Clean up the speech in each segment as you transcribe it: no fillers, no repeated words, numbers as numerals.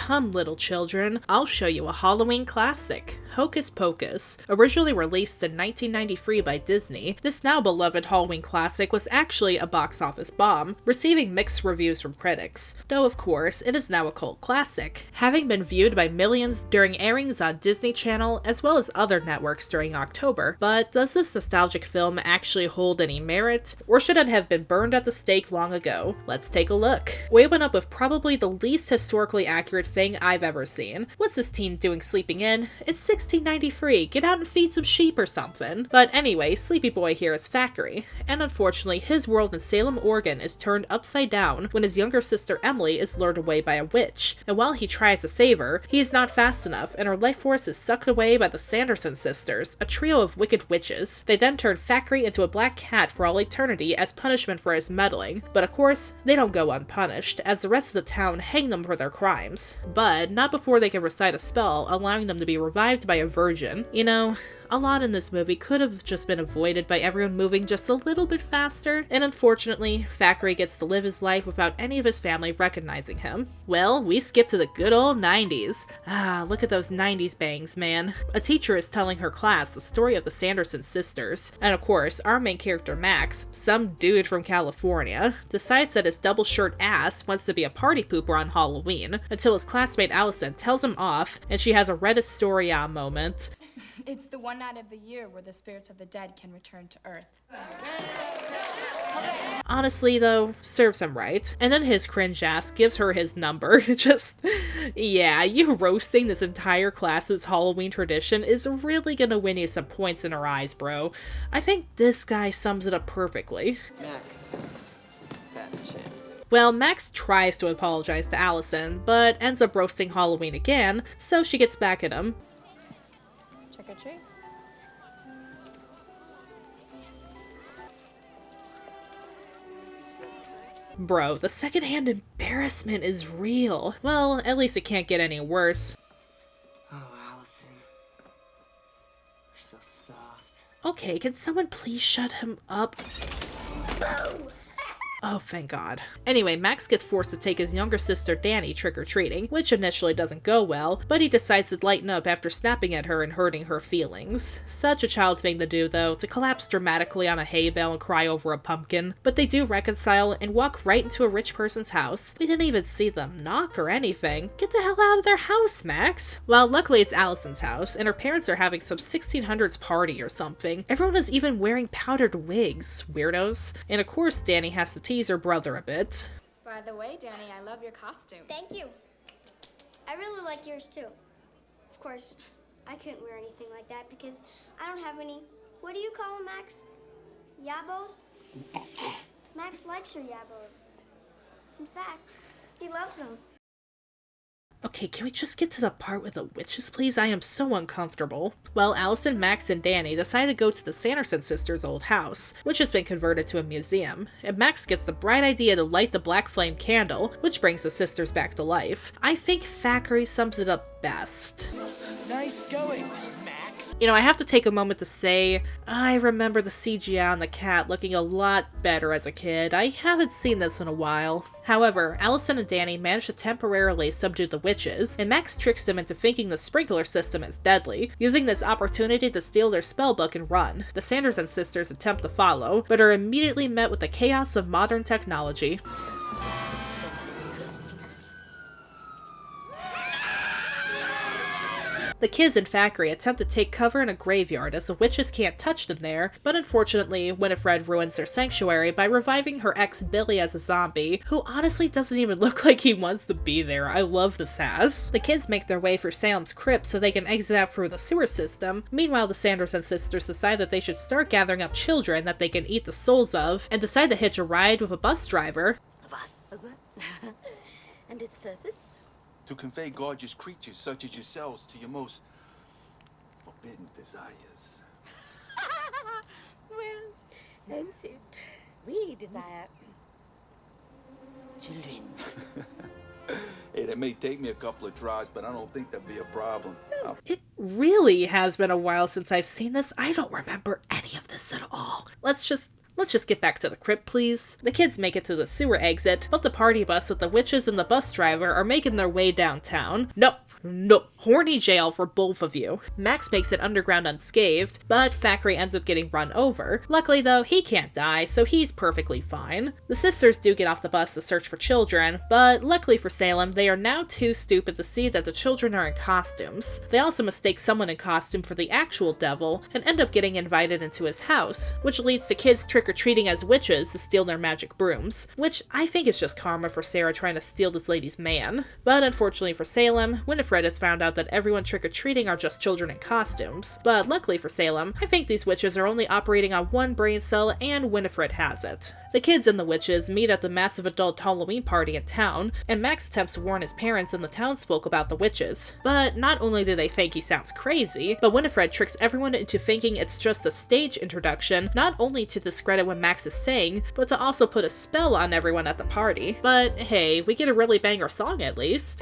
come little children, I'll show you a Halloween classic, Hocus Pocus. Originally released in 1993 by Disney, this now beloved Halloween classic was actually a box office bomb, receiving mixed reviews from critics, though of course it is now a cult classic, having been viewed by millions during airings on Disney Channel as well as other networks during October. But does this nostalgic film actually hold any merit, or should it have been burned at the stake long ago? Let's take a look. We open up with probably the least historically accurate thing I've ever seen. What's this teen doing sleeping in? It's 1693, get out and feed some sheep or something. But anyway, Sleepy Boy here is Thackeray, and unfortunately his world in Salem, Oregon is turned upside down when his younger sister Emily is lured away by a witch, and while he tries to save her, he is not fast enough and her life force is sucked away by the Sanderson sisters, a trio of wicked witches. They then turn Thackeray into a black cat for all eternity as punishment for his meddling, but of course, they don't go unpunished, as the rest of the town hang them for their crimes. But not before they can recite a spell, allowing them to be revived by a virgin. You know, a lot in this movie could have just been avoided by everyone moving just a little bit faster, and unfortunately, Thackeray gets to live his life without any of his family recognizing him. Well, we skip to the good old 90s. Ah, look at those 90s bangs, man. A teacher is telling her class the story of the Sanderson sisters, and of course, our main character Max, some dude from California, decides that his double shirt ass wants to be a party pooper on Halloween, until his classmate Allison tells him off, and she has a Reddit story on moment. It's the one night of the year where the spirits of the dead can return to Earth. Honestly though, serves him right. And then his cringe ass gives her his number. Just, yeah, you roasting this entire class's Halloween tradition is really gonna win you some points in her eyes, bro. I think this guy sums it up perfectly. Max, fat chance. Well, Max tries to apologize to Allison, but ends up roasting Halloween again, so she gets back at him. Trick or treat. Bro, the secondhand embarrassment is real. Well, at least it can't get any worse. Oh, Allison. You're so soft. Okay, can someone please shut him up? Oh, thank God. Anyway, Max gets forced to take his younger sister Danny trick-or-treating, which initially doesn't go well, but he decides to lighten up after snapping at her and hurting her feelings. Such a child thing to do, though, to collapse dramatically on a hay bale and cry over a pumpkin. But they do reconcile and walk right into a rich person's house. We didn't even see them knock or anything. Get the hell out of their house, Max! Well, luckily it's Allison's house, and her parents are having some 1600s party or something. Everyone is even wearing powdered wigs, weirdos. And of course Danny has to tease her brother a bit. By the way, Danny, I love your costume. Thank you. I really like yours too. Of course, I couldn't wear anything like that because I don't have any, what do you call them, Max? Yabos? Max likes her yabos. In fact, he loves them. Okay, can we just get to the part with the witches, please? I am so uncomfortable. Well, Allison, Max, and Danny decide to go to the Sanderson sisters' old house, which has been converted to a museum, and Max gets the bright idea to light the black flame candle, which brings the sisters back to life. I think Thackeray sums it up best. Nice going, Max. You know, I have to take a moment to say, I remember the CGI on the cat looking a lot better as a kid. I haven't seen this in a while. However, Allison and Danny manage to temporarily subdue the witches, and Max tricks them into thinking the sprinkler system is deadly, using this opportunity to steal their spellbook and run. The Sanderson sisters attempt to follow, but are immediately met with the chaos of modern technology. The kids in Thackeray attempt to take cover in a graveyard as the witches can't touch them there, but unfortunately, Winifred ruins their sanctuary by reviving her ex Billy as a zombie, who honestly doesn't even look like he wants to be there. I love the sass. The kids make their way for Salem's crypt so they can exit out through the sewer system. Meanwhile, the Sanderson sisters decide that they should start gathering up children that they can eat the souls of, and decide to hitch a ride with a bus driver. A bus? And its purpose? To convey gorgeous creatures such as yourselves to your most forbidden desires. Well, Nancy, we desire children. Hey, that may take me a couple of tries, but I don't think that'd be a problem. It really has been a while since I've seen this. I don't remember any of this at all. Let's let's just get back to the crypt, please. The kids make it to the sewer exit, but the party bus with the witches and the bus driver are making their way downtown. Nope. Horny jail for both of you. Max makes it underground unscathed, but Thackeray ends up getting run over. Luckily though, he can't die, so he's perfectly fine. The sisters do get off the bus to search for children, but luckily for Salem, they are now too stupid to see that the children are in costumes. They also mistake someone in costume for the actual devil, and end up getting invited into his house, which leads to kids trick-or-treating as witches to steal their magic brooms, which I think is just karma for Sarah trying to steal this lady's man. But unfortunately for Salem, Winifred has found out that everyone trick-or-treating are just children in costumes. But luckily for Salem, I think these witches are only operating on one brain cell and Winifred has it. The kids and the witches meet at the massive adult Halloween party in town, and Max attempts to warn his parents and the townsfolk about the witches. But not only do they think he sounds crazy, but Winifred tricks everyone into thinking it's just a stage introduction, not only to discredit what Max is saying, but to also put a spell on everyone at the party. But hey, we get a really banger song at least.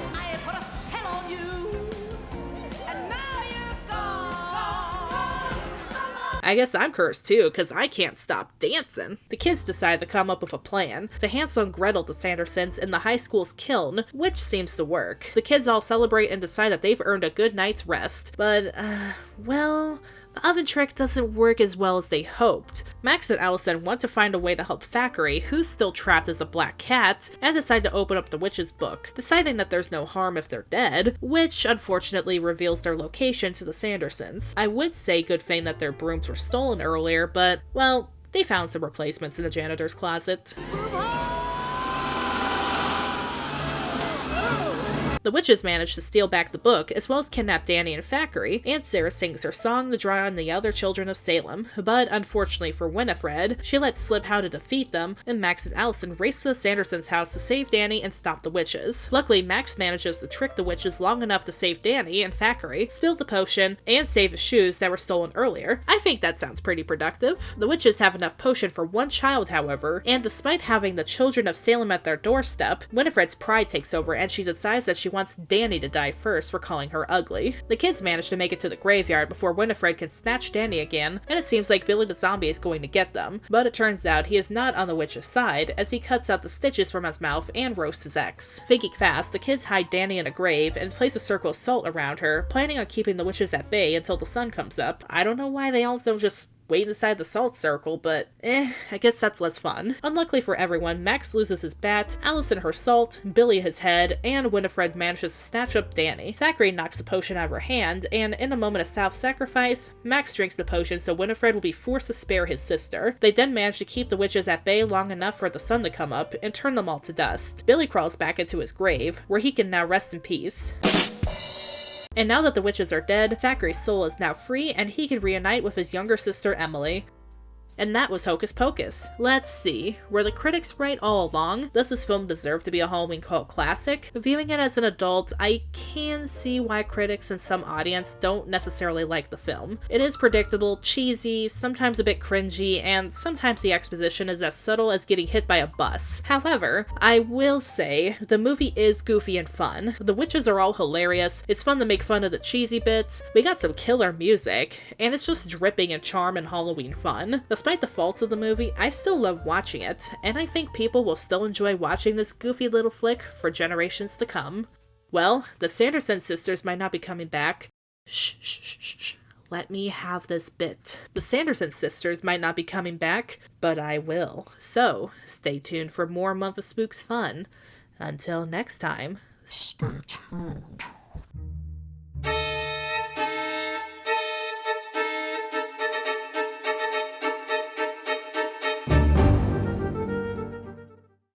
I guess I'm cursed too, cause I can't stop dancing. The kids decide to come up with a plan to Hansel and Gretel to Sanderson's in the high school's kiln, which seems to work. The kids all celebrate and decide that they've earned a good night's rest, but, well, the oven trick doesn't work as well as they hoped. Max and Allison want to find a way to help Thackeray, who's still trapped as a black cat, and decide to open up the witch's book, deciding that there's no harm if they're dead, which unfortunately reveals their location to the Sandersons. I would say good thing that their brooms were stolen earlier, but, well, they found some replacements in the janitor's closet. The witches manage to steal back the book, as well as kidnap Danny and Thackeray, and Sarah sings her song to draw on the other children of Salem. But unfortunately for Winifred, she lets slip how to defeat them, and Max and Allison race to the Sandersons' house to save Danny and stop the witches. Luckily, Max manages to trick the witches long enough to save Danny and Thackeray, spill the potion, and save the shoes that were stolen earlier. I think that sounds pretty productive. The witches have enough potion for one child, however, and despite having the children of Salem at their doorstep, Winifred's pride takes over and she decides that she wants Danny to die first for calling her ugly. The kids manage to make it to the graveyard before Winifred can snatch Danny again, and it seems like Billy the Zombie is going to get them, but it turns out he is not on the witch's side, as he cuts out the stitches from his mouth and roasts his ex. Thinking fast, the kids hide Danny in a grave and place a circle of salt around her, planning on keeping the witches at bay until the sun comes up. I don't know why they all don't just wait inside the salt circle, but I guess that's less fun. Unluckily for everyone, Max loses his bat, Allison her salt, Billy his head, and Winifred manages to snatch up Danny. Thackeray knocks the potion out of her hand, and in a moment of self-sacrifice, Max drinks the potion so Winifred will be forced to spare his sister. They then manage to keep the witches at bay long enough for the sun to come up and turn them all to dust. Billy crawls back into his grave, where he can now rest in peace. And now that the witches are dead, Thackeray's soul is now free and he can reunite with his younger sister Emily. And that was Hocus Pocus. Let's see, were the critics right all along? Does this film deserve to be a Halloween cult classic? Viewing it as an adult, I can see why critics and some audience don't necessarily like the film. It is predictable, cheesy, sometimes a bit cringy, and sometimes the exposition is as subtle as getting hit by a bus. However, I will say, the movie is goofy and fun. The witches are all hilarious, it's fun to make fun of the cheesy bits, we got some killer music, and it's just dripping in charm and Halloween fun. Despite the faults of the movie, I still love watching it, and I think people will still enjoy watching this goofy little flick for generations to come. Well, the Sanderson sisters might not be coming back. Shh. Let me have this bit. The Sanderson sisters might not be coming back, but I will. So, stay tuned for more Month of Spooks fun. Until next time. Stay tuned.